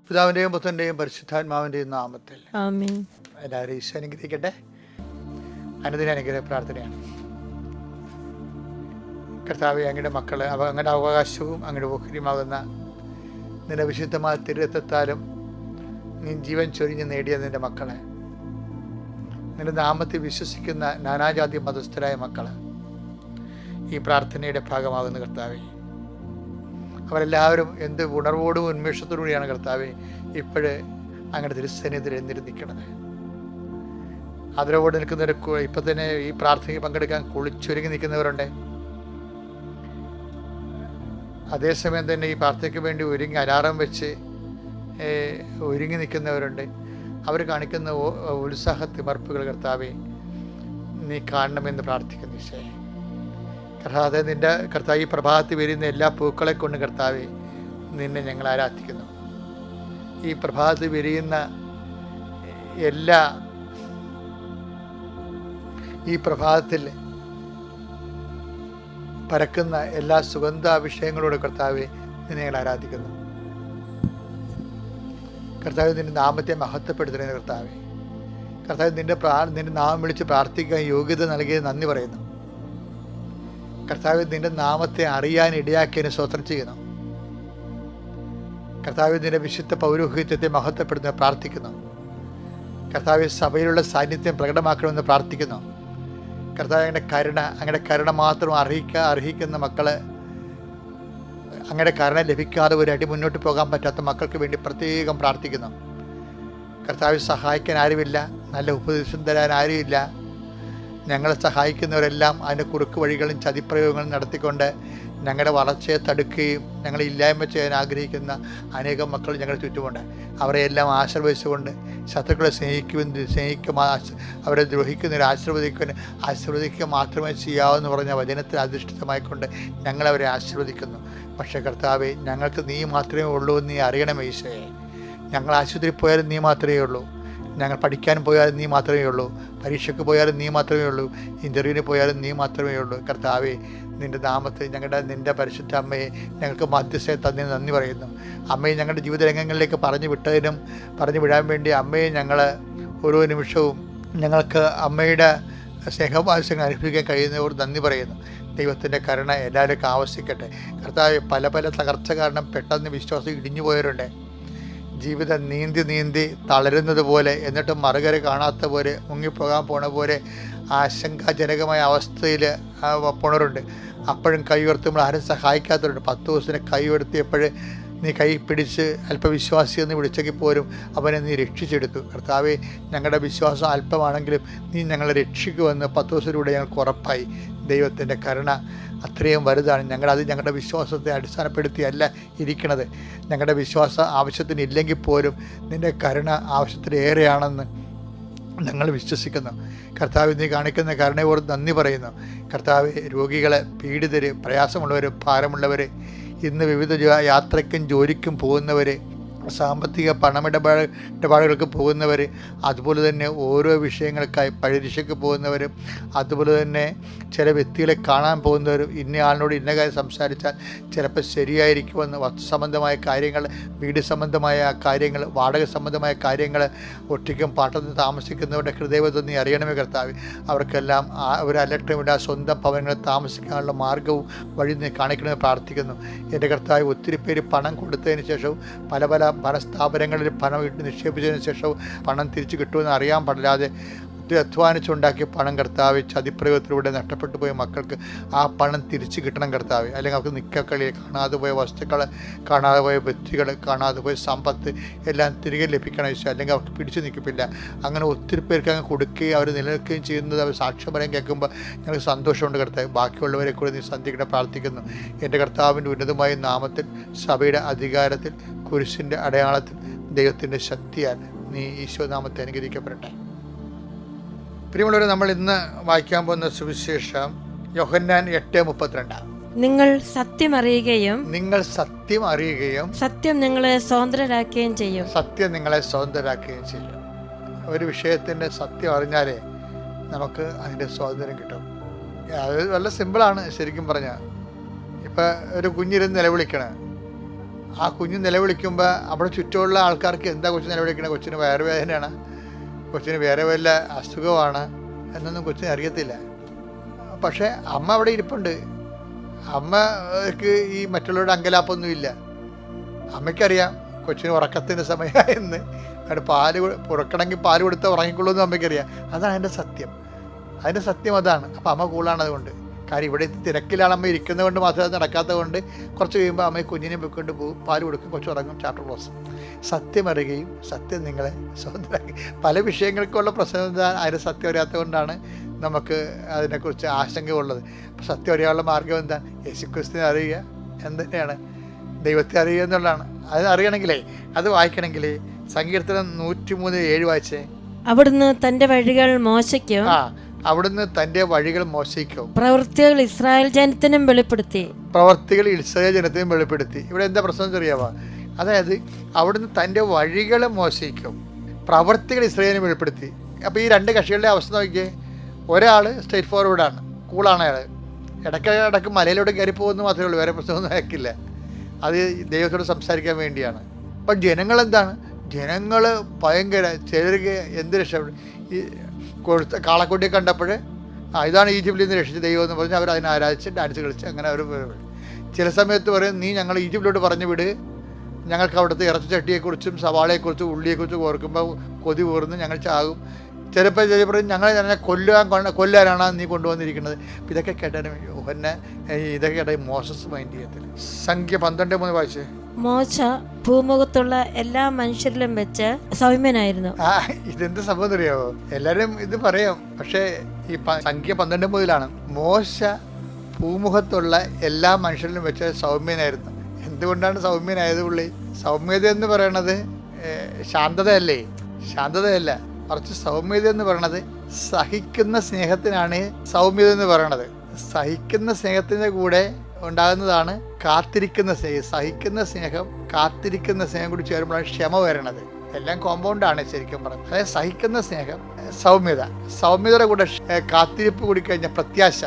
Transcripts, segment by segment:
പിതാവിൻ്റെയും പുത്രൻ്റെയും പരിശുദ്ധാത്മാവിൻ്റെയും നാമത്തിൽ ആമേൻ. എല്ലാവരും ഈശോ അനുഗ്രഹിക്കട്ടെ. അനുദിന അനുഗ്രഹ പ്രാർത്ഥനയാണ്. കർത്താവെ, അങ്ങയുടെ മക്കളെ അങ്ങയുടെ അവകാശവും അങ്ങയുടെ ഓഹരിയുമാകുന്ന നിന്റെ വിശുദ്ധമായ തിരുരത്വത്താലും നീ ജീവൻ ചൊരിഞ്ഞ് നേടിയ നിന്റെ മക്കളെ, നിന്റെ നാമത്തിൽ വിശ്വസിക്കുന്ന നാനാജാതി മതസ്ഥരായ മക്കളെ ഈ പ്രാർത്ഥനയുടെ ഭാഗമാകുന്ന കർത്താവെ, അവരെല്ലാവരും എന്ത് ഉണർവോടും ഉന്മേഷത്തോടുകൂടിയാണ് കർത്താവെ ഇപ്പോഴ് അങ്ങയുടെ തിരുസന്നിധിയിൽ നിൽക്കുന്നത്. അതിലോട് നിൽക്കുന്നവർ ഇപ്പം തന്നെ ഈ പ്രാർത്ഥനയിൽ പങ്കെടുക്കാൻ കുളിച്ചൊരുങ്ങി നിൽക്കുന്നവരുണ്ട്. അതേസമയം തന്നെ ഈ പ്രാർത്ഥനയ്ക്ക് വേണ്ടി ഒരുങ്ങി അലാറം വെച്ച് ഒരുങ്ങി നിൽക്കുന്നവരുണ്ട്. അവർ കാണിക്കുന്ന ഉത്സാഹ തിമർപ്പുകൾ കർത്താവെ നീ കാണണമെന്ന് പ്രാർത്ഥിക്കുന്നു. ഈശോയെ കർത്താവെ, നിൻ്റെ കർത്താവ് ഈ പ്രഭാതത്തിൽ വരുന്ന എല്ലാ പൂക്കളെ കൊണ്ട് കർത്താവെ നിന്നെ ഞങ്ങൾ ആരാധിക്കുന്നു. ഈ പ്രഭാതത്തിൽ വിരിയുന്ന ഈ പ്രഭാതത്തിൽ പരക്കുന്ന എല്ലാ സുഗന്ധാഭിഷേകങ്ങളോട് കർത്താവെ നിന്നെ ഞങ്ങൾ ആരാധിക്കുന്നു. കർത്താവ്, നിന്റെ നാമത്തെ മഹത്വപ്പെടുത്തുന്ന കർത്താവെ, കർത്താവ് നിന്റെ നാമം വിളിച്ച് പ്രാർത്ഥിക്കാൻ യോഗ്യത നൽകിയത് നന്ദി പറയുന്നു. കർത്താവ്, നിന്റെ നാമത്തെ അറിയാൻ ഇടയാക്കിയതിന് സ്തോത്രം ചെയ്യുന്നു. കർത്താവ്, നിന്റെ വിശുദ്ധ പൗരോഹിത്യത്തെ മഹത്വപ്പെടുന്ന പ്രാർത്ഥിക്കുന്നു. കർത്താവ്, സഭയിലുള്ള സാന്നിധ്യം പ്രകടമാക്കണമെന്ന് പ്രാർത്ഥിക്കുന്നു. കർത്താവ്, അങ്ങയുടെ കരുണ മാത്രം അർഹിക്കുന്ന മക്കള്, അങ്ങയുടെ കരുണ ലഭിക്കാതെ ഒരു അടി മുന്നോട്ട് പോകാൻ പറ്റാത്ത മക്കൾക്ക് വേണ്ടി പ്രത്യേകം പ്രാർത്ഥിക്കുന്നു. കർത്താവ്, സഹായിക്കാൻ ആരുമില്ല, നല്ല ഉപദേശം തരാൻ ആരുമില്ല. ഞങ്ങളെ സഹായിക്കുന്നവരെല്ലാം അതിൻ്റെ കുറുക്ക് വഴികളും ചതിപ്രയോഗങ്ങളും നടത്തിക്കൊണ്ട് ഞങ്ങളുടെ വളർച്ചയെ തടുക്കുകയും ഞങ്ങളെ ഇല്ലായ്മ ചെയ്യാൻ ആഗ്രഹിക്കുന്ന അനേകം മക്കൾ ഞങ്ങളുടെ ചുറ്റുമുണ്ട്. അവരെയെല്ലാം ആശീർവദിച്ചുകൊണ്ട് ശത്രുക്കളെ അവരെ ദ്രോഹിക്കുന്നവരെ ആശീർവദിക്കുക മാത്രമേ ചെയ്യാവെന്ന് പറഞ്ഞ വചനത്തിൽ അധിഷ്ഠിതമായിക്കൊണ്ട് ഞങ്ങളവരെ ആശീർവദിക്കുന്നു. പക്ഷേ കർത്താവെ, ഞങ്ങൾക്ക് നീ മാത്രമേ ഉള്ളൂ എന്ന് നീ അറിയണമേ ഈശോയെ. ഞങ്ങൾ ആശുപത്രിയിൽ പോയാലും നീ മാത്രമേ ഉള്ളൂ, ഞങ്ങൾ പഠിക്കാൻ പോയാലും നീ മാത്രമേ ഉള്ളൂ, പരീക്ഷയ്ക്ക് പോയാലും നീ മാത്രമേ ഉള്ളൂ, ഇൻ്റർവ്യൂവിന് പോയാലും നീ മാത്രമേ ഉള്ളൂ. കർത്താവെ, നിൻ്റെ നാമത്തെ നിൻ്റെ പരിശുദ്ധ അമ്മയെ ഞങ്ങൾക്ക് മധ്യസ്ഥയെ തന്നെ നന്ദി പറയുന്നു. അമ്മയെ ഞങ്ങളുടെ ജീവിതരംഗങ്ങളിലേക്ക് പറഞ്ഞു വിടാൻ വേണ്ടി അമ്മയെ ഞങ്ങൾ ഓരോ നിമിഷവും ഞങ്ങൾക്ക് അമ്മയുടെ സ്നേഹവാത്സല്യം അനുഭവിക്കാൻ കഴിയുന്നവർ നന്ദി പറയുന്നു. ദൈവത്തിൻ്റെ കരുണ എല്ലാവർക്കും ആവശ്യിക്കട്ടെ. കർത്താവെ, പല തകർച്ച കാരണം പെട്ടെന്ന് വിശ്വാസം ഇടിഞ്ഞു പോയവരുണ്ട്. ജീവിതം നീന്തി തളരുന്നത് പോലെ, എന്നിട്ടും മറുകര കാണാത്ത പോലെ, മുങ്ങിപ്പോകാൻ പോണ പോലെ ആശങ്കാജനകമായ അവസ്ഥയിൽ പോണവരുണ്ട്. അപ്പോഴും കൈ ഉയർത്തുമ്പോൾ ആരും സഹായിക്കാത്തവരുണ്ട്. 10 ദിവസത്തിന് കൈ ഉയർത്തിയപ്പോൾ നീ കൈ പിടിച്ച് അല്പവിശ്വാസി എന്ന് വിളിച്ചെങ്കിൽ പോലും അവനെ നീ രക്ഷിച്ചെടുത്തു. കർത്താവെ, ഞങ്ങളുടെ വിശ്വാസം അല്പമാണെങ്കിലും നീ ഞങ്ങളെ രക്ഷിക്കുമെന്ന് 10 ദിവസത്തിലൂടെ ഞങ്ങൾക്ക് ഉറപ്പായി. ദൈവത്തിൻ്റെ കരുണ അത്രയും വലുതാണ്. ഞങ്ങളുടെ വിശ്വാസത്തെ അടിസ്ഥാനപ്പെടുത്തിയല്ല ഇരിക്കണത്. ഞങ്ങളുടെ വിശ്വാസം ആവശ്യത്തിന് ഇല്ലെങ്കിൽ പോലും നിൻ്റെ കരുണ ആവശ്യത്തിലേറെയാണെന്ന് ഞങ്ങൾ വിശ്വസിക്കുന്നു. കർത്താവ്, നീ കാണിക്കുന്ന കരുണയോട് നന്ദി പറയുന്നു. കർത്താവ്, രോഗികളെ, പീഡിതർ, പ്രയാസമുള്ളവർ, ഭാരമുള്ളവർ, ഇന്ന് വിവിധ യാത്രയ്ക്കും ജോലിക്കും പോകുന്നവർ, സാമ്പത്തിക ഇടപാടുകൾക്ക് പോകുന്നവർ, അതുപോലെ തന്നെ ഓരോ വിഷയങ്ങൾക്കായി പരീക്ഷയ്ക്ക് പോകുന്നവരും, അതുപോലെ തന്നെ ചില വ്യക്തികളെ കാണാൻ പോകുന്നവരും, ഇന്ന ആളിനോട് ഇന്ന കാര്യം സംസാരിച്ചാൽ ചിലപ്പോൾ ശരിയായിരിക്കുമെന്ന്, വസ്തു സംബന്ധമായ കാര്യങ്ങൾ, വീട് സംബന്ധമായ കാര്യങ്ങൾ, വാടക സംബന്ധമായ കാര്യങ്ങൾ, ഒറ്റയ്ക്കും പാട്ടത്തിന് താമസിക്കുന്നവരുടെ ഹൃദയബന്ധം നീ അറിയണമേ കർത്താവ്. അവർക്കെല്ലാം ഒരു അലട്ടമില്ല സ്വന്തം ഭവനങ്ങളിൽ താമസിക്കാനുള്ള മാർഗവും വഴി നീ കാണിക്കണമെന്ന് പ്രാർത്ഥിക്കുന്നു. എൻ്റെ കർത്താവ്, ഒത്തിരി പേര് പണം കൊടുത്തതിന് ശേഷവും പല സ്ഥാപനങ്ങളിൽ പണം ഇട്ട് നിക്ഷേപിച്ചതിന് ശേഷവും പണം തിരിച്ചു കിട്ടുമെന്ന് അറിയാൻ പാടില്ലാതെ ഒത്തിരി അധ്വാനിച്ചുണ്ടാക്കിയ പണം കർത്താവ് ചതിപ്രയോഗത്തിലൂടെ നഷ്ടപ്പെട്ടു പോയ മക്കൾക്ക് ആ പണം തിരിച്ചു കിട്ടണം കർത്താവ്. അല്ലെങ്കിൽ അവർക്ക് നിക്കക്കളി, കാണാതെ പോയ വസ്തുക്കൾ, കാണാതെ പോയ വ്യക്തികൾ, കാണാതെ പോയ സമ്പത്ത് എല്ലാം തിരികെ ലഭിക്കണം ഈശോ. അല്ലെങ്കിൽ അവർക്ക് പിടിച്ചു നിൽക്കില്ല. അങ്ങനെ ഒത്തിരി പേർക്ക് അങ്ങ് കൊടുക്കുകയും അവർ നിലനിൽക്കുകയും ചെയ്യുന്നത് അവർ സാക്ഷ്യം പറയാൻ കേൾക്കുമ്പോൾ ഞങ്ങൾക്ക് സന്തോഷമുണ്ട് കർത്താവ്. ബാക്കിയുള്ളവരെ കൂടി നീ സന്ധിക്കണം പ്രാർത്ഥിക്കുന്നു. എൻ്റെ കർത്താവിൻ്റെ ഉന്നതമായ നാമത്തിൽ, സഭയുടെ അധികാരത്തിൽ, കുരിശിൻ്റെ അടയാളത്തിൽ, ദൈവത്തിൻ്റെ ശക്തിയാൽ നീ ഈശോനാമത്തെ അനുഗ്രഹിക്കപ്പെടട്ടെ. പ്രിയമുള്ളവരെ, നമ്മൾ ഇന്ന് വായിക്കാൻ പോകുന്ന സുവിശേഷം യോഹന്നാൻ 8:32. നിങ്ങൾ സത്യം അറിയുകയും സത്യം നിങ്ങളെ സ്വതന്ത്രരാക്കുകയും ചെയ്യും. ഒരു വിഷയത്തിൻ്റെ സത്യം അറിഞ്ഞാലേ നമുക്ക് അതിൻ്റെ സ്വാതന്ത്ര്യം കിട്ടും. അത് വളരെ സിമ്പിളാണ് ശരിക്കും പറഞ്ഞാൽ. ഇപ്പം ഒരു കുഞ്ഞിരുന്ന് നിലവിളിക്കണേ, ആ കുഞ്ഞ് നിലവിളിക്കുമ്പോൾ അവിടെ ചുറ്റുമുള്ള ആൾക്കാർക്ക് എന്താ കൊച്ചു നിലവിളിക്കണത്, കൊച്ചിന് വയറുവേദനയാണ്, കൊച്ചിന് വേറെ വല്ല അസുഖമാണ് എന്നൊന്നും കൊച്ചിന് അറിയത്തില്ല. പക്ഷേ അമ്മ അവിടെ ഇരിപ്പുണ്ട്. അമ്മക്ക് ഈ മറ്റുള്ളവരുടെ അങ്കലാപ്പൊന്നുമില്ല. അമ്മയ്ക്കറിയാം കൊച്ചിന് ഉറക്കത്തിൻ്റെ സമയമായെന്ന്. അവിടെ പാല് ഉറക്കണമെങ്കിൽ പാല് കൊടുത്താൽ ഉറങ്ങിക്കൊള്ളൂ എന്ന് അമ്മയ്ക്കറിയാം. അതാണ് അതിൻ്റെ സത്യം. അതിൻ്റെ സത്യം അതാണ്. അപ്പം അമ്മ കൂളാണ്. അതുകൊണ്ട് കാര്യം ഇവിടെ തിരക്കിലാണ് അമ്മ ഇരിക്കുന്നത് കൊണ്ട് മാത്രമേ അത് നടക്കാത്തത് കൊണ്ട് കുറച്ച് കഴിയുമ്പോൾ അമ്മ കുഞ്ഞിനെ വെക്കൊണ്ട് പോകും, പാല് കൊടുക്കും, കൊച്ചു ഉറങ്ങും, ചാപ്റ്റർ ക്ലോസ്. സത്യം അറിയുകയും സത്യം നിങ്ങളെ സ്വതന്ത്രമാക്കി. പല വിഷയങ്ങൾക്കുള്ള പ്രശ്നം എന്താ, അതിന് സത്യം അറിയാത്തത് കൊണ്ടാണ് നമുക്ക് അതിനെക്കുറിച്ച് ആശങ്ക ഉള്ളത്. അപ്പോൾ സത്യം അറിയാനുള്ള മാർഗം എന്താ? യേശുക്രിസ്തുവിനെ അറിയുക എന്തിനാണ്? ദൈവത്തെ അറിയുക എന്നുള്ളതാണ്. അത് അറിയണമെങ്കിലേ, അത് വായിക്കണമെങ്കിൽ സങ്കീർത്തനം 103:7 വായിച്ചേ. അവിടുന്ന് തന്റെ വഴികൾ മോശയ്ക്കും അവിടുന്ന് തൻ്റെ വഴികൾ മോശിക്കും, പ്രവൃത്തികൾ ഇസ്രായേൽ ജനത്തിനും വെളിപ്പെടുത്തി. പ്രവൃത്തികൾ ഇസ്രായേൽ ജനത്തിനും വെളിപ്പെടുത്തി. ഇവിടെ എന്താ പ്രശ്നം അറിയാമോ? അതായത് അവിടുന്ന് തൻ്റെ വഴികൾ മോശിക്കും, പ്രവൃത്തികൾ ഇസ്രായേലിനും വെളിപ്പെടുത്തി. അപ്പോൾ ഈ രണ്ട് കക്ഷികളുടെ അവസ്ഥ നോക്കിയേ. ഒരാൾ സ്ട്രേറ്റ് ഫോർവേഡാണ്, കൂളാണ് അയാൾ, ഇടയ്ക്ക് മലയിലൂടെ കയറി പോകുന്ന മാത്രമേ ഉള്ളൂ, വേറെ പ്രശ്നമൊന്നും അയക്കില്ല. അത് ദൈവത്തോട് സംസാരിക്കാൻ വേണ്ടിയാണ്. അപ്പം ജനങ്ങളെന്താണ്? ജനങ്ങൾ ഭയങ്കര, ചിലർക്ക് എന്ത് രക്ഷപ്പെടും. ഈ കൊടുത്ത കാളക്കുട്ടിയെ കണ്ടപ്പോൾ ഇതാണ് ഈജിപ്തിൽ നിന്ന് രക്ഷിച്ച ദൈവം എന്ന് പറഞ്ഞ് അവർ അതിനെ ആരാധിച്ച് ഡാൻസ് കളിച്ച് അങ്ങനെ അവർ ചില സമയത്ത് പറയും, നീ ഞങ്ങൾ ഈജിപ്തിലോട്ട് പറഞ്ഞു വിട്, ഞങ്ങൾക്ക് അവിടുത്തെ ഇറച്ചി ചട്ടിയെക്കുറിച്ചും സവാളയെക്കുറിച്ചും ഉള്ളിയെക്കുറിച്ചും ഓർക്കുമ്പോൾ കൊതി കൂർന്ന് ഞങ്ങൾ ചാകും. ചിലപ്പോൾ പറയും ഞങ്ങളെ കൊല്ലാനാണ് നീ കൊണ്ടുവന്നിരിക്കുന്നത്. ഇതൊക്കെ കേട്ടാലും പിന്നെ ഇതൊക്കെ കേട്ടാൽ മോശസ് മൈൻഡ് ചെയ്യത്തില്ല. സംഖ്യ 12:3 വായിച്ചേ. മോശ ഭൂമുഖത്തുള്ള എല്ലാ മനുഷ്യരിലും വെച്ച് സൗമ്യനായിരുന്നു. ഇതെന്ത് സംഭവം അറിയാമോ? എല്ലാവരും ഇത് പറയാം, പക്ഷേ ഈ സംഖ്യ 12:3 മോശ ഭൂമുഖത്തുള്ള എല്ലാ മനുഷ്യരിലും വെച്ച് സൗമ്യനായിരുന്നു. എന്തുകൊണ്ടാണ് സൗമ്യനായത് പുള്ളി? സൗമ്യത എന്ന് പറയണത് ശാന്തതയല്ലേ? ശാന്തതയല്ല, മറിച്ച് സൗമ്യത എന്ന് പറയണത് സഹിക്കുന്ന സ്നേഹത്തിനാണ് സൗമ്യത എന്ന് പറയണത്. സഹിക്കുന്ന സ്നേഹത്തിൻ്റെ കൂടെ ഉണ്ടാകുന്നതാണ് കാത്തിരിക്കുന്ന സ്നേഹം. സഹിക്കുന്ന സ്നേഹം, കാത്തിരിക്കുന്ന സ്നേഹം കൂടി ചേരുമ്പോഴാണ് ക്ഷമ വരണത്. എല്ലാം കോമ്പൗണ്ടാണ് ശരിക്കും പറഞ്ഞത്. അതായത് സഹിക്കുന്ന സ്നേഹം സൗമ്യത, സൗമ്യതയുടെ കൂടെ കാത്തിരിപ്പ് കൂടി കഴിഞ്ഞാൽ പ്രത്യാശ,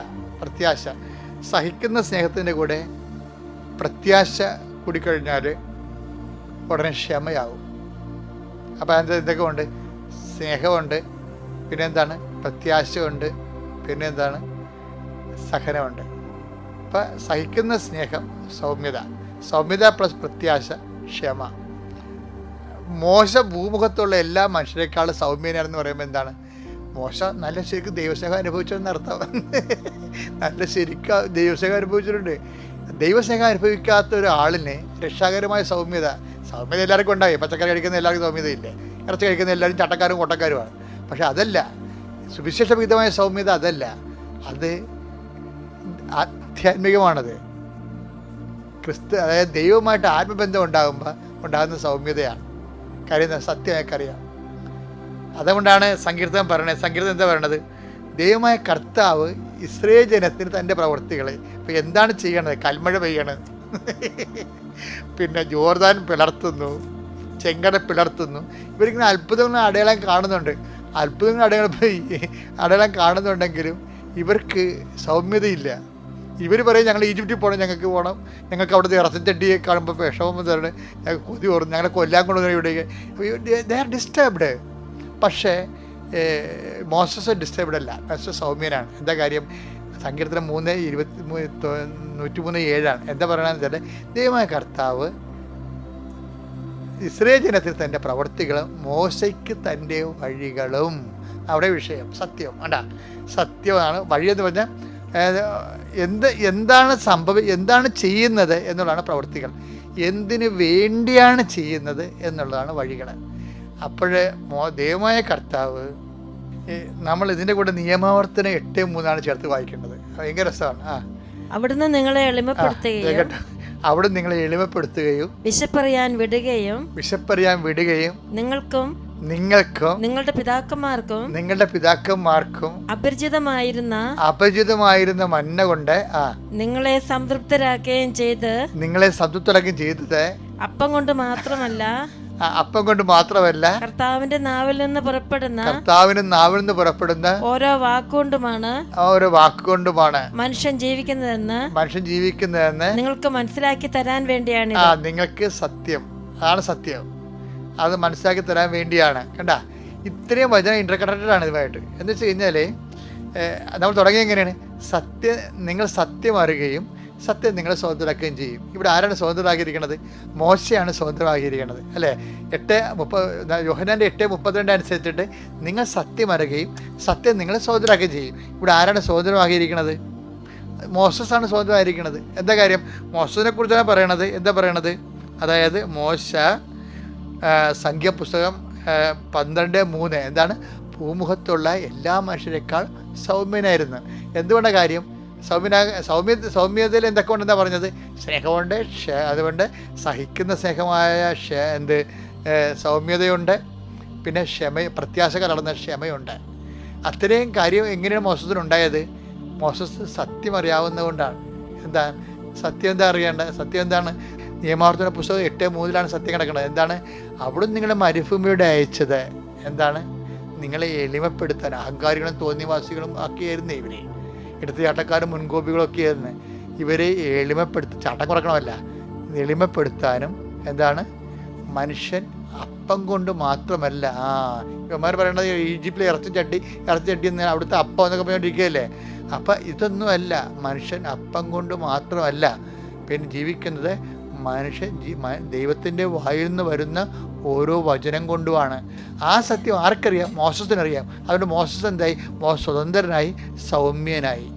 സഹിക്കുന്ന സ്നേഹത്തിൻ്റെ കൂടെ പ്രത്യാശ കൂടിക്കഴിഞ്ഞാൽ ഉടനെ ക്ഷമയാവും. അപ്പോൾ അതിൻ്റെ ഇതൊക്കെ ഉണ്ട്, സ്നേഹമുണ്ട്, പിന്നെന്താണ് പ്രത്യാശയുണ്ട്, പിന്നെന്താണ് സഹനമുണ്ട്. അപ്പം സഹിക്കുന്ന സ്നേഹം സൗമ്യത പ്ലസ് പ്രത്യാശ, ക്ഷമ. മോശ ഭൂമുഖത്തുള്ള എല്ലാ മനുഷ്യരെക്കാളും സൗമ്യനാണെന്ന് പറയുമ്പോൾ എന്താണ്? മോശ നല്ല ശരിക്കും ദൈവസ്നേഹം അനുഭവിച്ചതെന്നർത്ഥം. നല്ല ശരിക്കും ദൈവസ്നേഹം അനുഭവിച്ചിട്ടുണ്ട്. ദൈവസ്നേഹം അനുഭവിക്കാത്ത ഒരാളിന് രക്ഷാകരമായ സൗമ്യത എല്ലാവർക്കും ഉണ്ടായി. പച്ചക്കറി കഴിക്കുന്ന എല്ലാവർക്കും സൗമ്യതയില്ലേ? ഇറച്ചി കഴിക്കുന്ന എല്ലാവരും ചട്ടക്കാരും കൊട്ടക്കാരുമാണ്. പക്ഷെ അതല്ല സുവിശേഷവിധമായ സൗമ്യത, അതല്ല, അത് ആധ്യാത്മികമാണത്. അതായത് ദൈവവുമായിട്ട് ആത്മബന്ധം ഉണ്ടാകുമ്പോൾ ഉണ്ടാകുന്ന സൗമ്യതയാണ്. കാര്യം സത്യമായിക്കറിയാം. അതുകൊണ്ടാണ് സങ്കീർത്തനം പറയണത്. സങ്കീർത്തനം എന്താ പറയണത്? ദൈവമായ കർത്താവ് ഇസ്രായേൽ ജനത്തിന് തൻ്റെ പ്രവൃത്തികൾ. ഇപ്പോൾ എന്താണ് ചെയ്യണത്? കൽമഴ പെയ്യണത്, പിന്നെ ജോർദാൻ പിളർത്തുന്നു, ചെങ്കട പിളർത്തുന്നു. ഇവരിങ്ങനെ അത്ഭുതങ്ങൾ അടയാളം കാണുന്നുണ്ട്. അടയാളം കാണുന്നുണ്ടെങ്കിലും ഇവർക്ക് സൗമ്യതയില്ല. ഇവർ പറയും ഞങ്ങൾ ഈജിപ്തിൽ പോകണം, ഞങ്ങൾക്ക് പോകണം, ഞങ്ങൾക്ക് അവിടുത്തെ ഇറച്ചിച്ചട്ടിയെ കാണുമ്പോൾ വിഷമം തരണം, ഞങ്ങൾക്ക് കൊതി ഓർന്നു, ഞങ്ങളെ കൊല്ലാൻ കൊണ്ടുവന്ന ഇവിടേക്ക്. They are disturbed. പക്ഷേ മോസസ് ഡിസ്റ്റർബ്ഡ് അല്ല, മോസസ് സൗമ്യനാണ്. എന്താ കാര്യം? സങ്കീർത്തനം 103:7 എന്താ പറയണമെന്ന് വെച്ചാൽ, ദൈവമായ കർത്താവ് ഇസ്രായേൽ ജനത്തിൽ തൻ്റെ പ്രവൃത്തികളും മോശയ്ക്ക് തൻ്റെ വഴികളും. അവിടെ വിഷയം സത്യം വേണ്ട, സത്യമാണ്. വഴിയെന്ന് പറഞ്ഞാൽ എന്താണ് ചെയ്യുന്നത് എന്നുള്ളതാണ് പ്രവൃത്തികൾ, എന്തിനു വേണ്ടിയാണ് ചെയ്യുന്നത് എന്നുള്ളതാണ് വഴികൾ. അപ്പോഴേ ദൈവമായ കർത്താവ്, നമ്മൾ ഇതിൻ്റെ കൂടെ നിയമാവർത്തനം 8:3 ചേർത്ത് വായിക്കേണ്ടത്. ഭയങ്കര രസമാണ്. അവിടുന്ന് നിങ്ങളെ എളിമപ്പെടുത്തുകയും വിശപ്പറിയാൻ വിടുകയും നിങ്ങൾക്കും നിങ്ങളുടെ പിതാക്കന്മാർക്കും അപരിചിതമായിരുന്ന മന്ന കൊണ്ട് നിങ്ങളെ സംതൃപ്തരാക്കുകയും ചെയ്തത് അപ്പം കൊണ്ട് മാത്രമല്ല അപ്പം കൊണ്ട് മാത്രമല്ല, കർത്താവിന്റെ നാവിൽ നിന്ന് പുറപ്പെടുന്ന ഓരോ വാക്കുകൊണ്ടുമാണ് മനുഷ്യൻ ജീവിക്കുന്നതെന്ന് നിങ്ങൾക്ക് മനസ്സിലാക്കി തരാൻ വേണ്ടിയാണ്. നിങ്ങൾക്ക് സത്യം, അതാണ് സത്യം, അത് മനസ്സിലാക്കി തരാൻ വേണ്ടിയാണ്. കണ്ട, ഇത്രയും വചനം ഇന്റർകണക്റ്റഡ് ആണ് ഇതുമായിട്ട്. എന്ന് വെച്ച് കഴിഞ്ഞാൽ നമ്മൾ തുടങ്ങിയ എങ്ങനെയാണ്? നിങ്ങൾ സത്യം അറിയുകയും സത്യം നിങ്ങളെ സ്വതന്ത്രരാക്കുകയും ചെയ്യും. ഇവിടെ ആരാണ് സ്വതന്ത്രരാക്കിയിരിക്കുന്നത്? മോശയാണ് സ്വതന്ത്രമാക്കിയിരിക്കുന്നത്, അല്ലേ? 8:30 യോഹന്നാൻ്റെ 8:32 അനുസരിച്ചിട്ട് നിങ്ങൾ സത്യം അറിയുകയും സത്യം നിങ്ങളെ സ്വതന്ത്രരാക്കുകയും ചെയ്യും. ഇവിടെ ആരാണ് സ്വതന്ത്രമാക്കിയിരിക്കുന്നത്? മോശസാണ് സ്വതന്ത്രമായിരിക്കുന്നത്. എന്താ കാര്യം? മോശസിനെ കുറിച്ചാണ് പറയണത്. എന്താ പറയണത്? അതായത് മോശ സംഖ്യാപുസ്തകം 12:3 എന്താണ്? ഭൂമുഖത്തുള്ള എല്ലാ മനുഷ്യരെക്കാൾ സൗമ്യനായിരുന്നു. എന്തുകൊണ്ടാണ് കാര്യം? സൗമ്യതയിൽ എന്തൊക്കെ ഉണ്ടെന്നാ പറഞ്ഞത്? സ്നേഹമുണ്ട്, അതുകൊണ്ട് സഹിക്കുന്ന സ്നേഹമായ സൗമ്യതയുണ്ട്, പിന്നെ പ്രത്യാശ കലർന്ന ക്ഷമയുണ്ട്. അത്രയും കാര്യം എങ്ങനെയാണ് മോശത്തിനുണ്ടായത്? മോശസ് സത്യം അറിയാവുന്നതുകൊണ്ടാണ്. സത്യം അറിയേണ്ടത്? സത്യം എന്താണ്? നിയമാവർത്തന പുസ്തകം 8:3 സത്യം കിടക്കുന്നത്. എന്താണ്? അവിടുന്ന് നിങ്ങളെ മരുഭൂമിയുടെ അയച്ചത് എന്താണ്? നിങ്ങളെ എളിമപ്പെടുത്താൻ. അഹങ്കാരികളും തോന്നിവാസികളും ഒക്കെയായിരുന്നു ഇവരെ, എടുത്തുചാട്ടക്കാരും മുൻകോപികളൊക്കെ ആയിരുന്നു. ഇവരെ ചാട്ടം കുറക്കണമല്ല, എളിമപ്പെടുത്താനും. എന്താണ്? മനുഷ്യൻ അപ്പം കൊണ്ട് മാത്രമല്ല. ഇവന്മാർ പറയണത് ഈജിപ്തിലെ ഇറച്ചി ചട്ടി എന്ന് അവിടുത്തെ അപ്പം എന്നൊക്കെ പറഞ്ഞുകൊണ്ടിരിക്കുകയല്ലേ. അപ്പം ഇതൊന്നുമല്ല, മനുഷ്യൻ അപ്പം കൊണ്ട് മാത്രമല്ല പിന്നെ ജീവിക്കുന്നത്. മനുഷ്യൻ ദൈവത്തിൻ്റെ വായിൽ നിന്ന് വരുന്ന ഓരോ വചനം കൊണ്ടുമാണ്. ആ സത്യം ആർക്കറിയാം? മോശത്തിനറിയാം. അതുകൊണ്ട് മോശസ് എന്തായി? സ്വതന്ത്രനായി, സൗമ്യനായി.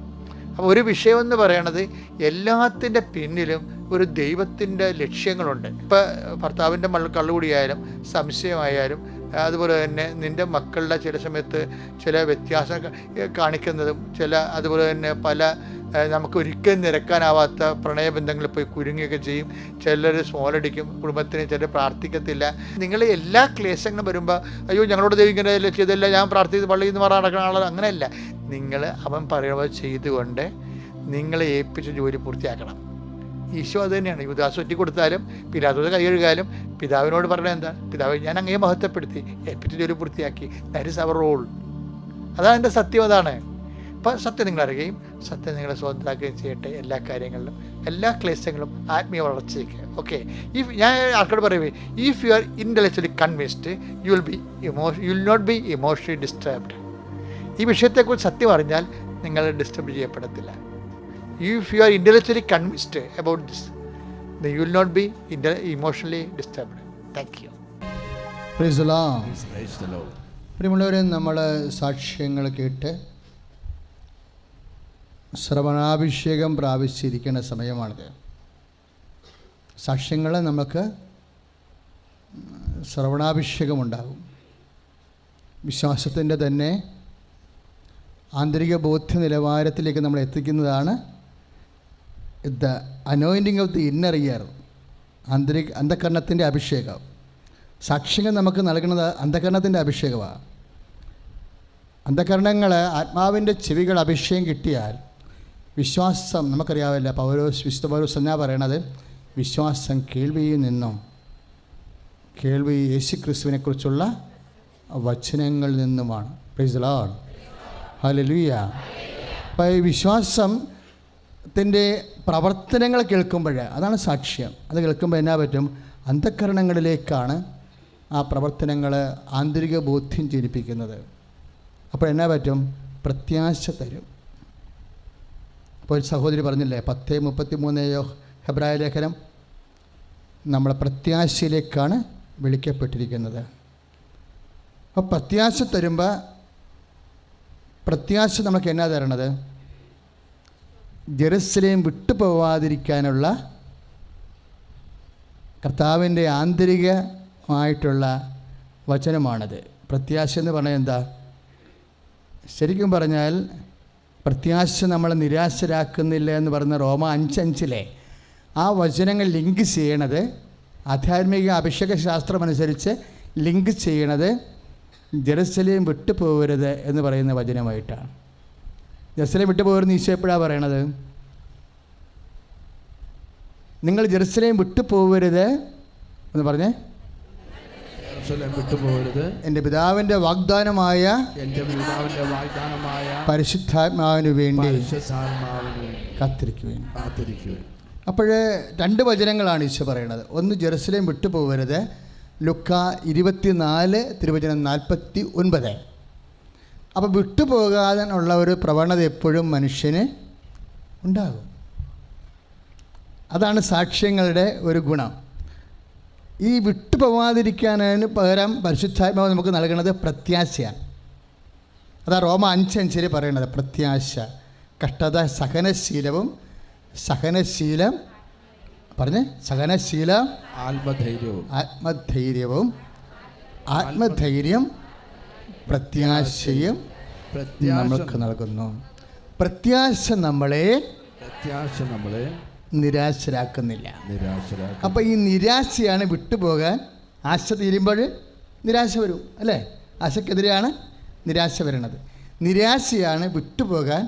അപ്പോൾ ഒരു വിഷയമെന്ന് പറയണത് എല്ലാത്തിൻ്റെ പിന്നിലും ഒരു ദൈവത്തിൻ്റെ ലക്ഷ്യങ്ങളുണ്ട്. ഇപ്പം ഭർത്താവിൻ്റെ കള്ളുകൂടിയായാലും സംശയമായാലും അതുപോലെ തന്നെ നിൻ്റെ മക്കളുടെ ചില സമയത്ത് ചില വ്യത്യാസം കാണിക്കുന്നതും അതുപോലെ തന്നെ പല നമുക്ക് ഒരിക്കലും നിരക്കാനാവാത്ത പ്രണയബന്ധങ്ങളിൽ പോയി കുരുങ്ങിയൊക്കെ ചെയ്യും. ചിലർ സ്മോളടിക്കും, കുടുംബത്തിന് ചിലർ പ്രാർത്ഥിക്കത്തില്ല. നിങ്ങൾ എല്ലാ ക്ലേശങ്ങളും വരുമ്പോൾ അയ്യോ ഞങ്ങളോട് ദൈവം ഇങ്ങനെ ചെയ്തില്ല, ഞാൻ പ്രാർത്ഥിച്ച് പള്ളിയിൽ നിന്ന് മാറാൻ നടക്കുന്ന ആളാണ്, അങ്ങനെയല്ല. നിങ്ങൾ അവൻ പറയുന്നത് ചെയ്തുകൊണ്ട് നിങ്ങളെ ഏൽപ്പിച്ച ജോലി പൂർത്തിയാക്കണം. ഈശോ അത് തന്നെയാണ്. യുദാസ് ഒറ്റി കൊടുത്താലും പിതാവിനോട് കൈ കഴുകാലും പിതാവിനോട് പറഞ്ഞത് എന്താണ്? പിതാവ് ഞാൻ അങ്ങേ മഹത്വപ്പെടുത്തി, ഏൽപ്പിച്ച ജോലി പൂർത്തിയാക്കി. That is our role. അതാണ് എൻ്റെ സത്യം. അതാണ്. അപ്പം സത്യം നിങ്ങൾ അറിയുകയും സത്യം നിങ്ങളെ സ്വന്തമാക്കുകയും ചെയ്യട്ടെ. എല്ലാ കാര്യങ്ങളിലും, എല്ലാ ക്ലേശങ്ങളും ആത്മീയ വളർച്ചയ്ക്ക്. ഓക്കെ, ഞാൻ ആൾക്കാരോട് പറയുവേ, if you are intellectually convinced you will not be emotionally disturbed. ഈ വിഷയത്തെക്കുറിച്ച് സത്യം അറിഞ്ഞാൽ നിങ്ങൾ ഡിസ്റ്റർബ് ചെയ്യപ്പെടത്തില്ല. If you are intellectually convinced about this, then you will not be emotionally disturbed. Thank you. Praise the Lord. Praise the Lord. പ്രിയമുള്ളവരെ, നമ്മൾ സാക്ഷ്യങ്ങൾ കേട്ട് ശ്രവണാഭിഷേകം പ്രാപിച്ചിരിക്കുന്ന സമയമാണിത്. സാക്ഷ്യങ്ങൾ നമുക്ക് ശ്രവണാഭിഷേകമുണ്ടാകും. വിശ്വാസത്തിൻ്റെ തന്നെ ആന്തരിക ബോധ്യ നിലവാരത്തിലേക്ക് നമ്മൾ എത്തിക്കുന്നതാണ് the anointing of the inner ear, അന്ധകരണത്തിൻ്റെ അഭിഷേകം. സാക്ഷ്യങ്ങൾ നമുക്ക് നൽകുന്നത് അന്ധകരണത്തിൻ്റെ അഭിഷേകമാണ്. അന്ധകരണങ്ങൾ ആത്മാവിൻ്റെ ചെവികൾ അഭിഷേകം കിട്ടിയാൽ വിശ്വാസം നമുക്കറിയാവില്ല. വിശുദ്ധ പൗലോസ് എന്നാ പറയണത്? വിശ്വാസം കേൾവിയിൽ നിന്നും, കേൾവി യേശുക്രിസ്തുവിനെക്കുറിച്ചുള്ള വചനങ്ങളിൽ നിന്നുമാണ്. Price the Lord. ഹല്ലേലൂയ. അപ്പോൾ ഈ വിശ്വാസത്തിൻ്റെ പ്രവർത്തനങ്ങൾ കേൾക്കുമ്പോൾ അതാണ് സാക്ഷ്യം. അത് കേൾക്കുമ്പോൾ എന്നാ പറ്റും? അന്ധകരണങ്ങളിലേക്കാണ് ആ പ്രവർത്തനങ്ങൾ ആന്തരിക ബോധ്യം ജനിപ്പിക്കുന്നത്. അപ്പോൾ എന്നാ പറ്റും? പ്രത്യാശ തരും. അപ്പോൾ ഒരു സഹോദരി പറഞ്ഞില്ലേ 10:33 ഹെബ്രായ ലേഖനം, നമ്മളെ പ്രത്യാശയിലേക്കാണ് വിളിക്കപ്പെട്ടിരിക്കുന്നത്. അപ്പോൾ പ്രത്യാശ തരുമ്പോൾ പ്രത്യാശ നമുക്ക് എന്നാ തരണത്? ജെറുസലേം വിട്ടുപോവാതിരിക്കാനുള്ള കർത്താവിൻ്റെ ആന്തരികമായിട്ടുള്ള വചനമാണത്. പ്രത്യാശ എന്ന് പറഞ്ഞാൽ എന്താ? ശരിക്കും പറഞ്ഞാൽ പ്രത്യാശ നമ്മളെ നിരാശരാക്കുന്നില്ല എന്ന് പറഞ്ഞ റോമ 5:5 ആ വചനങ്ങൾ ലിങ്ക് ചെയ്യണത്, ആധ്യാത്മിക അഭിഷേക ശാസ്ത്രമനുസരിച്ച് ലിങ്ക് ചെയ്യണത് ജെറുസലേം വിട്ടുപോകരുത് എന്ന് പറയുന്ന വചനമായിട്ടാണ്. ജെറുസലേം വിട്ടുപോകരുതെന്ന് ഈശോ എപ്പോഴാണ് പറയണത്? നിങ്ങൾ ജെറുസലേം വിട്ടുപോകരുത് എന്ന് പറഞ്ഞേ, ജെറുസലേം വിട്ടുപോകരുത്. എൻ്റെ പിതാവിൻ്റെ വാഗ്ദാനമായ പരിശുദ്ധാത്മാവിന് വേണ്ടി കാത്തിരിക്കുവേൻ. അപ്പോൾ 2 വചനങ്ങളാണ് ഈശോ പറയുന്നത്. ഒന്ന്, ജെറുസലേം വിട്ടുപോകരുത്, ലുക്ക 24 തിരുവചനം 49. അപ്പോൾ വിട്ടുപോകാനുള്ള ഒരു പ്രവണത എപ്പോഴും മനുഷ്യന് ഉണ്ടാകും. അതാണ് സാക്ഷ്യങ്ങളുടെ ഒരു ഗുണം. ഈ വിട്ടുപോകാതിരിക്കാനതിന് പകരം പരിശുദ്ധാത്മാവ് നമുക്ക് നൽകുന്നത് പ്രത്യാശയാണ്. അതാ റോമ 5:5 പറയണത്, പ്രത്യാശ, കഷ്ടത, സഹനശീലം പറഞ്ഞ് സഹനശീലം, ആത്മധൈര്യം പ്രത്യാശയും നമുക്ക് നൽകുന്നു. പ്രത്യാശ നമ്മളെ നിരാശരാക്കുന്നില്ല. അപ്പോൾ ഈ നിരാശയാണ് വിട്ടുപോകാൻ. ആശ തീരുമ്പോൾ നിരാശ വരും, അല്ലേ? ആശയ്ക്കെതിരെയാണ് നിരാശ വരുന്നത്. നിരാശയാണ് വിട്ടുപോകാൻ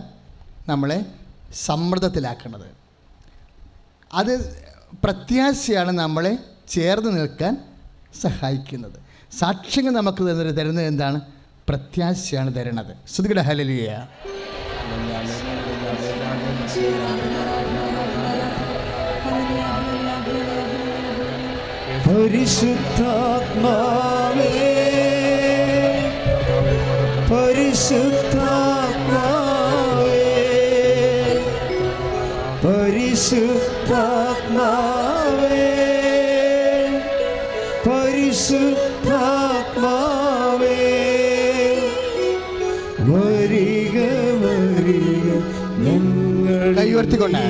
നമ്മളെ സമ്മർദ്ദത്തിലാക്കുന്നത്. അത് പ്രത്യാശയാണ് നമ്മളെ ചേർന്ന് നിൽക്കാൻ സഹായിക്കുന്നത്. സാക്ഷ്യങ്ങൾ നമുക്ക് തരുന്നത് എന്താണ്? പ്രത്യാശയാണ് തരുന്നത്. സ്തുതിക്കട്ടെ, ഹല്ലേലൂയ. പരിശുദ്ധാത്മാവേ, പരിശുദ്ധാത്മാവേ, പരിശുദ്ധാത്മാവേ, പരിശുദ്ധാത്മാവേ, വരിക വരിക ഞങ്ങൾ. കൈ ഉയർത്തിക്കൊണ്ട്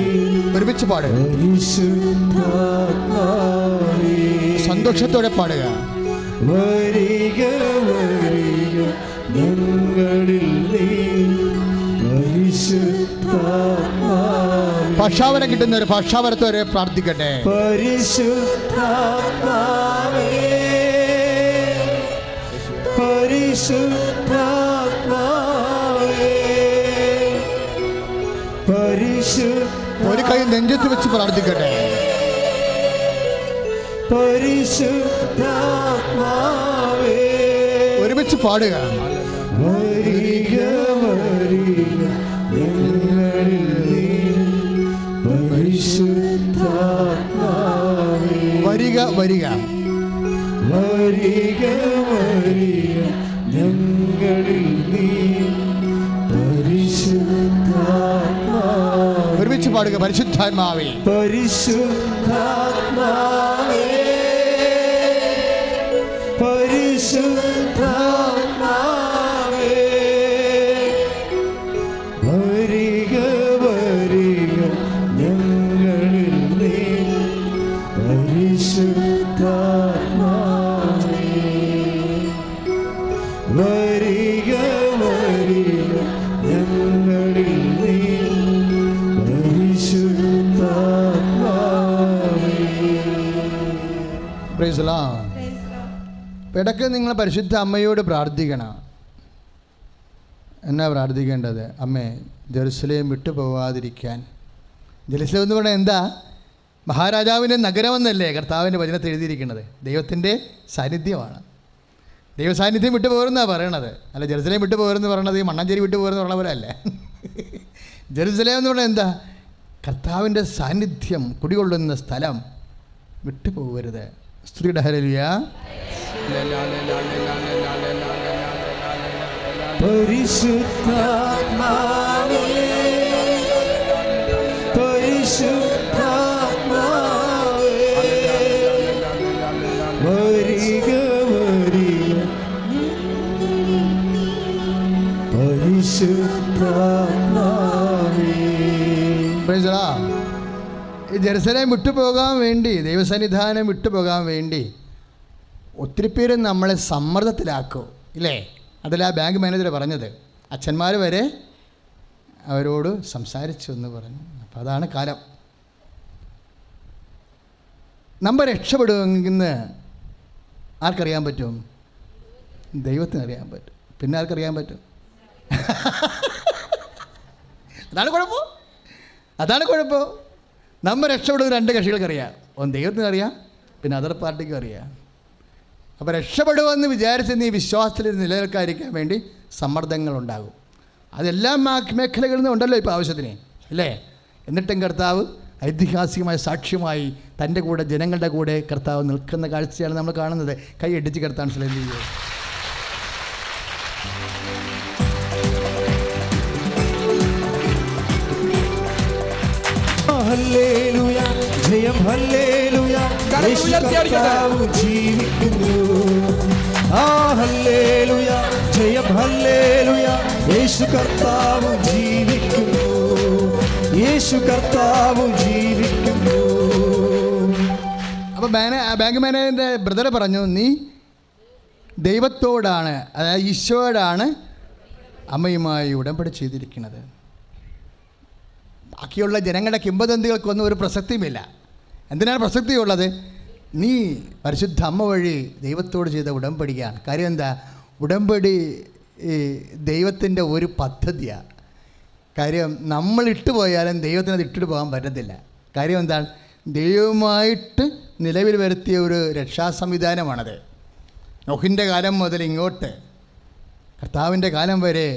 ഒരുമിച്ച് പാടുക. പരിശുദ്ധാത്മാവേ, സന്തോഷത്തോടെ പാടുക. വരിക വരിക ഞങ്ങളിൽ നീ, പരിശുദ്ധാത്മാവേ. ഭാഷാവരം കിട്ടുന്നവർ ഭാഷാവരത്തോരെ പ്രാർത്ഥിക്കട്ടെ. പരിശുദ്ധാത്മാവേ, പരിശുദ്ധാത്മാവേ, ഒരു കൈ നെഞ്ചത്ത് വെച്ച് പ്രാർത്ഥിക്കട്ടെ. പരിശുദ്ധാത്മാവേ, ഒരുമിച്ച് പാടുക. വരിക വരിക ഞങ്ങളിൽ നീ, പരിശുദ്ധാത്മാവേ. വരിക വരിക വരിക വരിക ഞങ്ങളിൽ നീ, പരിശുദ്ധാത്മാവേ. ഒരുമിച്ച് പാടുക. പരിശുദ്ധാത്മാവേ, പരിശുദ്ധാത്മാവേ, പരിശുദ്ധാത്മാവേ, വരിക വരിക ഞങ്ങളിൽ നീ, പരിശുദ്ധാത്മാവേ. വരിക വരിക ഞങ്ങളിൽ നീ, പരിശുദ്ധാത്മാവേ. Price the Lord. ഇടയ്ക്ക് നിങ്ങൾ പരിശുദ്ധ അമ്മയോട് പ്രാർത്ഥിക്കണം. എന്നാ പ്രാർത്ഥിക്കേണ്ടത്? അമ്മേ, ജെറുസലേം വിട്ടു പോവാതിരിക്കാൻ. ജെറുസലേം എന്ന് പറഞ്ഞാൽ എന്താ? മഹാരാജാവിൻ്റെ നഗരമെന്നല്ലേ കർത്താവിൻ്റെ വചനത്തിൽ എഴുതിയിരിക്കുന്നത്. ദൈവത്തിൻ്റെ സാന്നിധ്യമാണ്. ദൈവ സാന്നിധ്യം വിട്ടു പോരുന്നാണ് പറയണത്. അല്ല, ജെറുസലേം വിട്ടു പോരെന്ന് പറയണത് ഈ മണ്ണഞ്ചേരി വിട്ടു പോരെന്ന് പറഞ്ഞവരല്ലേ. ജെറുസലേം എന്ന് പറഞ്ഞാൽ എന്താ? കർത്താവിൻ്റെ സാന്നിധ്യം കുടികൊള്ളുന്ന സ്ഥലം. വിട്ടുപോകരുത്. സ്തുതിയുടെ ഹല്ലേലൂയ. പരിശുദ്ധാത്മാവേ, പരിശുദ്ധാത്മാവേ, വരിക വരിക പരിശുദ്ധാത്മാവേ. Price the Lord. ഈ ജെറുസലേം വിട്ടുപോകാൻ വേണ്ടി, ദൈവസന്നിധാനം വിട്ടുപോകാൻ വേണ്ടി ഒത്തിരി പേര് നമ്മളെ സമ്മർദ്ദത്തിലാക്കും, ഇല്ലേ? അതല്ല ആ ബാങ്ക് മാനേജർ പറഞ്ഞത്. അച്ഛന്മാർ വരെ അവരോട് സംസാരിച്ചു എന്ന് പറഞ്ഞു. അപ്പം അതാണ് കാലം. നമ്മൾ രക്ഷപ്പെടുമെന്ന് ആർക്കറിയാൻ പറ്റും? ദൈവത്തിന് അറിയാൻ പറ്റും. പിന്നെ ആർക്കറിയാൻ പറ്റും? അതാണ് കുഴപ്പം. നമ്മൾ രക്ഷപ്പെടുന്ന 2 കക്ഷികൾക്കറിയാം. ഒന്ന് ദൈവത്തിന് അറിയാം, പിന്നെ അതർ പാർട്ടിക്കും അറിയാം. അപ്പോൾ രക്ഷപ്പെടുമെന്ന് വിചാരിച്ച് നീ വിശ്വാസത്തിൽ നിലനിൽക്കാതിരിക്കാൻ വേണ്ടി സമ്മർദ്ദങ്ങളുണ്ടാകും. അതെല്ലാം മേഖലകളിൽ നിന്ന് ഉണ്ടല്ലോ ഇപ്പോൾ ആവശ്യത്തിന്, അല്ലേ? എന്നിട്ടും കർത്താവ് ഐതിഹാസികമായ സാക്ഷ്യമായി തൻ്റെ കൂടെ ജനങ്ങളുടെ കൂടെ കർത്താവ് നിൽക്കുന്ന കാഴ്ചയാണ് നമ്മൾ കാണുന്നത്. കൈയടിച്ച് കർത്താൻ ശ്രദ്ധ ചെയ്യുക. ഹല്ലേലൂയ, ജയം ഹല്ലേലൂയ, യേശു കർത്താവ് ജീവിക്കുന്നു. ആ ഹല്ലേലൂയ, ജയം ഹല്ലേലൂയ, യേശു കർത്താവ് ജീവിക്കുന്നു. യേശു കർത്താവ് ജീവിക്കുന്നു. അപ്പോൾ ബാങ്ക് മാനേജറിൻ്റെ ബ്രദർ പറഞ്ഞു, നീ ദൈവത്തോടാണ്, അതായത് ഈശോയോടാണ് അമ്മയുമായി ഉടമ്പടി ചെയ്തിരിക്കുന്നത്. ബാക്കിയുള്ള ജനങ്ങളുടെ കിംവദന്തികൾക്കൊന്നും ഒരു പ്രസക്തിയുമില്ല. എന്തിനാണ് പ്രസക്തിയുള്ളത്? നീ പരിശുദ്ധ അമ്മ വഴി ദൈവത്തോട് ചെയ്ത ഉടമ്പടിയാണ്. കാര്യം എന്താ? ഉടമ്പടി ദൈവത്തിൻ്റെ ഒരു പദ്ധതിയാണ്. കാര്യം നമ്മൾ ഇട്ടുപോയാലും ദൈവത്തിന് അത് ഇട്ടിട്ട് പോകാൻ പറ്റത്തില്ല. കാര്യം എന്താണ്? ദൈവമായിട്ട് നിലവിൽ വരുത്തിയ ഒരു രക്ഷാ സംവിധാനമാണത്. നോഹിൻ്റെ കാലം മുതൽ ഇങ്ങോട്ട് കർത്താവിൻ്റെ കാലം വരെ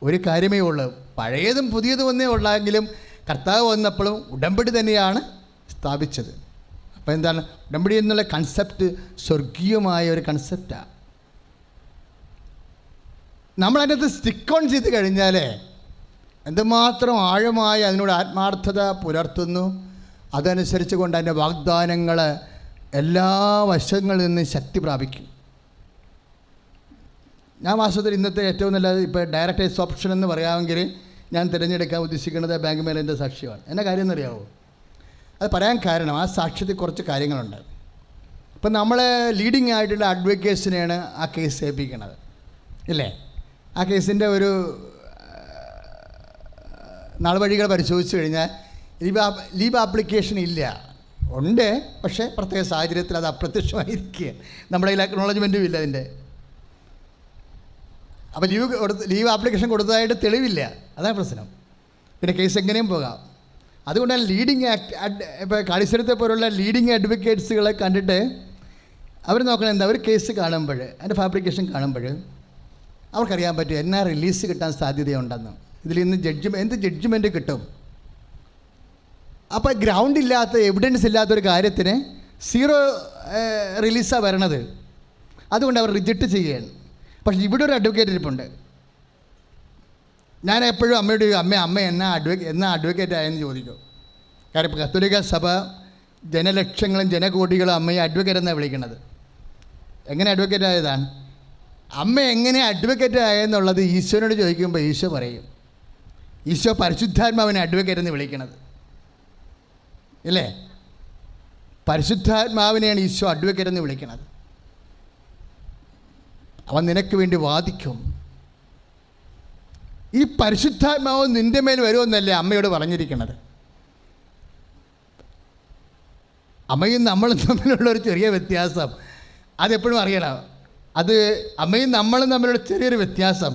ഒരു കാര്യമേ ഉള്ളൂ. പഴയതും പുതിയതും ഒന്നേ ഉള്ളെങ്കിലും കർത്താവ് വന്നപ്പോഴും ഉടമ്പടി തന്നെയാണ് സ്ഥാപിച്ചത്. അപ്പോൾ എന്താണ് ഉടമ്പടി എന്നുള്ള കൺസെപ്റ്റ്? സ്വർഗീയമായ ഒരു കൺസെപ്റ്റാണ്. നമ്മളതിനകത്ത് സ്റ്റിക്ക് ഓൺ ചെയ്ത് കഴിഞ്ഞാൽ എന്തുമാത്രം ആഴമായി അതിനോട് ആത്മാർത്ഥത പുലർത്തുന്നു, അതനുസരിച്ച് കൊണ്ട് അതിൻ്റെ വാഗ്ദാനങ്ങൾ എല്ലാ വശങ്ങളിൽ നിന്ന് ശക്തി പ്രാപിക്കും. ഞാൻ വാസ്തവത്തിൽ ഇന്നത്തെ ഏറ്റവും നല്ല ഇപ്പോൾ ഡയറക്ടേഴ്സ് ഓപ്ഷൻ എന്ന് പറയാമെങ്കിൽ ഞാൻ തിരഞ്ഞെടുക്കാൻ ഉദ്ദേശിക്കുന്നത് ബാങ്ക് മേലേൻ്റെ സാക്ഷ്യമാണ്. എന്നാ കാര്യം എന്നറിയാമോ? അത് പറയാൻ കാരണം ആ സാക്ഷ്യത്തിൽ കുറച്ച് കാര്യങ്ങളുണ്ട്. ഇപ്പം നമ്മൾ ലീഡിങ് ആയിട്ടുള്ള അഡ്വക്കേറ്റ്സിനെയാണ് ആ കേസ് ഏൽപ്പിക്കുന്നത്, ഇല്ലേ? ആ കേസിൻ്റെ ഒരു നാൾവഴികൾ പരിശോധിച്ച് കഴിഞ്ഞാൽ ലീവ് ആപ്ലിക്കേഷൻ ഇല്ല, ഉണ്ട്, പക്ഷേ പ്രത്യേക സാഹചര്യത്തിൽ അത് അപ്രത്യക്ഷമായിരിക്കുക. നമ്മുടെ കയ്യിൽ അക്നോളജ്മെൻറ്റും ഇല്ല അതിൻ്റെ. അപ്പോൾ ലീവ് ആപ്ലിക്കേഷൻ കൊടുത്തതായിട്ട് തെളിവില്ല, അതാണ് പ്രശ്നം. പിന്നെ കേസ് എങ്ങനെയും പോകാം. അതുകൊണ്ടാണ് ലീഡിങ് ഇപ്പോൾ കാളിശ്ശേരത്തെ പോലുള്ള ലീഡിങ് അഡ്വക്കേറ്റ്സുകളെ കണ്ടിട്ട് അവർ നോക്കണം എന്താ, ഒരു കേസ് കാണുമ്പോൾ അതിൻ്റെ ഫാബ്രിക്കേഷൻ കാണുമ്പോൾ അവർക്കറിയാൻ പറ്റും എന്നാ റിലീസ് കിട്ടാൻ സാധ്യതയുണ്ടെന്ന്. ഇതിൽ നിന്ന് എന്ത് ജഡ്ജ്മെൻറ്റ് കിട്ടും. അപ്പോൾ ഗ്രൗണ്ട് ഇല്ലാത്ത, എവിഡൻസ് ഇല്ലാത്തൊരു കാര്യത്തിന് 0 റിലീസാണ് വരണത്. അതുകൊണ്ട് അവർ റിജക്റ്റ് ചെയ്യുകയാണ്. പക്ഷേ ഇവിടെ ഒരു അഡ്വക്കേറ്റ് ഇരിപ്പുണ്ട്. ഞാൻ എപ്പോഴും അമ്മയോട് അമ്മ എന്നാ അഡ്വക്കേറ്റ് ആയെന്ന് ചോദിക്കും. കാര്യം കത്തോലിക്ക സഭ ജനലക്ഷങ്ങളും ജനകോടികളും അമ്മയെ അഡ്വക്കേറ്റ് എന്നാണ് വിളിക്കുന്നത്. എങ്ങനെ അഡ്വക്കേറ്റ് ആയതാണ്? അമ്മ എങ്ങനെ അഡ്വക്കേറ്റ് ആയെന്നുള്ളത് ഈശോനോട് ചോദിക്കുമ്പോൾ ഈശോ പറയും. ഈശോ പരിശുദ്ധാത്മാവിനെ അഡ്വക്കേറ്റ് എന്ന് വിളിക്കണത്, ഇല്ലേ? പരിശുദ്ധാത്മാവിനെയാണ് ഈശോ അഡ്വക്കേറ്റ് എന്ന് വിളിക്കണത്. അവൻ നിനക്ക് വേണ്ടി വാദിക്കും. ഈ പരിശുദ്ധാത്മാവ് നിൻ്റെ മേൽ വരുമെന്നല്ലേ അമ്മയോട് പറഞ്ഞിരിക്കുന്നത്. അമ്മയും നമ്മളും തമ്മിലുള്ളൊരു ചെറിയ വ്യത്യാസം അതെപ്പോഴും അറിയണം. അത് അമ്മയും നമ്മളും തമ്മിലുള്ള ചെറിയൊരു വ്യത്യാസം.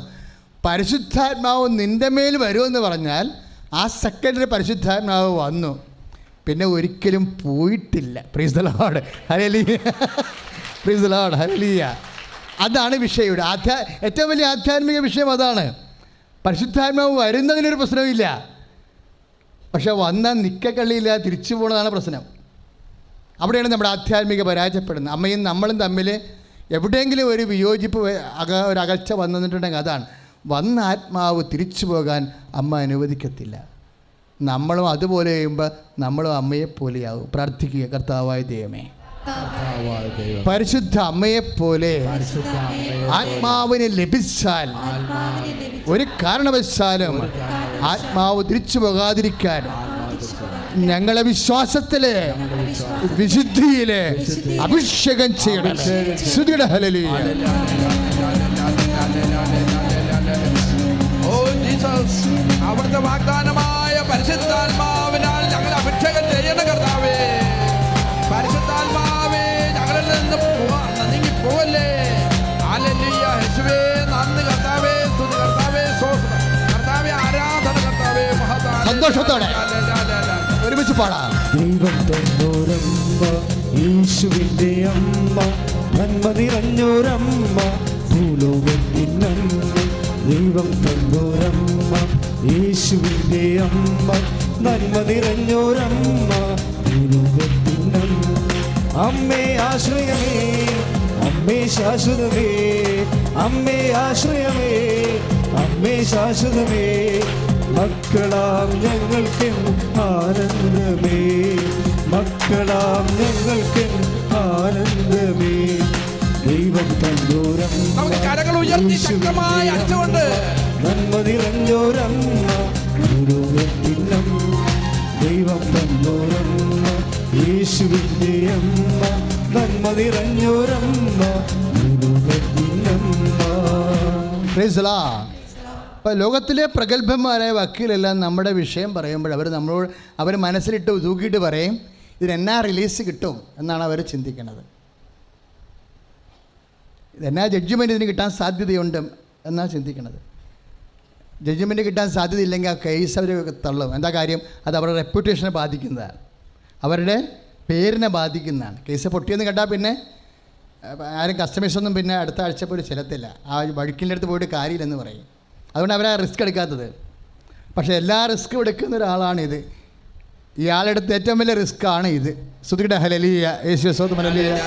പരിശുദ്ധാത്മാവ് നിൻ്റെ മേൽ വരുമെന്ന് പറഞ്ഞാൽ ആ സെക്കൻഡിൽ പരിശുദ്ധാത്മാവ് വന്നു, പിന്നെ ഒരിക്കലും പോയിട്ടില്ല. Price the Lord, hallelujah, price the Lord, hallelujah. അതാണ് വിഷയം ഇവിടെ. ഏറ്റവും വലിയ ആധ്യാത്മിക വിഷയം അതാണ്. പരിശുദ്ധാത്മാവ് വരുന്നതിനൊരു പ്രശ്നമില്ല, പക്ഷെ വന്നാൽ നിക്കക്കള്ളിയില്ല, തിരിച്ചു പോകുന്നതാണ് പ്രശ്നം. അവിടെയാണ് നമ്മുടെ ആധ്യാത്മിക പരാജയപ്പെടുന്നത്. അമ്മയും നമ്മളും തമ്മിൽ എവിടെയെങ്കിലും ഒരു വിയോജിപ്പ്, ഒരു അകൽച്ച വന്നിട്ടുണ്ടെങ്കിൽ അതാണ്. വന്ന ആത്മാവ് തിരിച്ചു പോകാൻ അമ്മ അനുവദിക്കത്തില്ല. നമ്മളും അതുപോലെ ചെയ്യുമ്പോൾ നമ്മളും അമ്മയെപ്പോലെയാവും. പ്രാർത്ഥിക്കുക, കർത്താവായ ദൈവമേ, പരിശുദ്ധ അമ്മയെപ്പോലെ ആത്മാവിനെ ലഭിച്ചാൽ ഒരു കാരണവശാലും ആത്മാവ് തിരിച്ചു പോകാതിരിക്കാൻ ഞങ്ങളെ വിശ്വാസത്തിലെ വിശുദ്ധിയിലെ അഭിഷേകം ചെയ്യണം. സ്തുതിയുടെ ഹല്ലേലൂയ. അവിടുത്തെ വാഗ്ദാനമായ പരിശുദ്ധാത്മാവിനാൽ ഞങ്ങൾ അഭിഷേകം ചെയ്യണം കർത്താവേ. പരിശുദ്ധാത്മാവേ, ഞങ്ങളിൽ നിന്ന് നീങ്ങി പോവല്ലേ. ഹല്ലേലൂയ, യേശുവേ നന്ദി കർത്താവേ, സ്തുതി കർത്താവേ, സ്തോത്രം കർത്താവേ, ആരാധന കർത്താവേ, മഹത്വം. സന്തോഷത്തോടെ ഒരുമിച്ച് പാടാം. ദൈവം തന്നോരമ്മ, യേശുവിൻ്റെ അമ്മ, നന്മ നിറഞ്ഞോരമ്മ ഭൂലോകത്തിനമ്മ ദൈവം തന്നോരമ്മ യേശുവിൻ്റെ അമ്മ നന്മ നിറഞ്ഞോരമ്മ ഭൂലോകത്തിനമ്മ അമ്മേ ആശ്രയമേ അമ്മേ ശാശ്വതമേ അമ്മേ ആശ്രയമേ അമ്മേ ശാശ്വതമേ മക്കളാം ഞങ്ങൾക്ക് ആനന്ദമേ മക്കളാം ഞങ്ങൾക്ക് ആനന്ദമേ ദൈവം തന്നോരം നമുക്ക് കരങ്ങൾ ഉയർത്തി ശക്തമായി അടിച്ചുകൊണ്ട് നന്മ നിറഞ്ഞോരമ്മ ഗുരുവത്തിനം ദൈവം തന്നോരമ്മ യേശുവിൻ്റെ അമ്മ നന്മ നിറഞ്ഞോരമ്മ ഗുരുവത്തിനമ്മ. Praise the lord. അപ്പോൾ ലോകത്തിലെ പ്രഗത്ഭന്മാരായ വക്കീലെല്ലാം നമ്മുടെ വിഷയം പറയുമ്പോൾ അവർ മനസ്സിലിട്ട് തൂക്കിയിട്ട് പറയും ഇതിനെന്നാ റിലീസ് കിട്ടും എന്നാണ് അവർ ചിന്തിക്കുന്നത്. ഇതെന്നാ ജഡ്ജ്മെൻറ്റ് ഇതിന് കിട്ടാൻ സാധ്യതയുണ്ട് എന്നാണ് ചിന്തിക്കുന്നത്. ജഡ്ജ്മെൻറ്റ് കിട്ടാൻ സാധ്യതയില്ലെങ്കിൽ ആ കേസ് അവർ തള്ളും. എന്താ കാര്യം? അത് അവരുടെ റെപ്യൂട്ടേഷനെ ബാധിക്കുന്നതാണ്, അവരുടെ പേരിനെ ബാധിക്കുന്നതാണ്. കേസ് പൊട്ടിയെന്ന് കേട്ടാൽ പിന്നെ ആരും കസ്റ്റമേഴ്സൊന്നും പിന്നെ അടുത്ത ആഴ്ച പോലും ചെല്ലത്തില്ല. ആ വഴുക്കിൻ്റെ അടുത്ത് പോയിട്ട് കാര്യമില്ലെന്ന് പറയും. അതുകൊണ്ട് അവരാ റിസ്ക് എടുക്കാത്തത്. പക്ഷേ എല്ലാ റിസ്ക്കും എടുക്കുന്ന ഒരാളാണിത്. ഇയാളെടുത്ത് ഏറ്റവും വലിയ റിസ്ക്കാണ് ഇത്. സ്തുതിക്കട്ടെ ഹല്ലേലൂയ. യേശുവേ സ്തോത്രം ഹല്ലേലൂയ.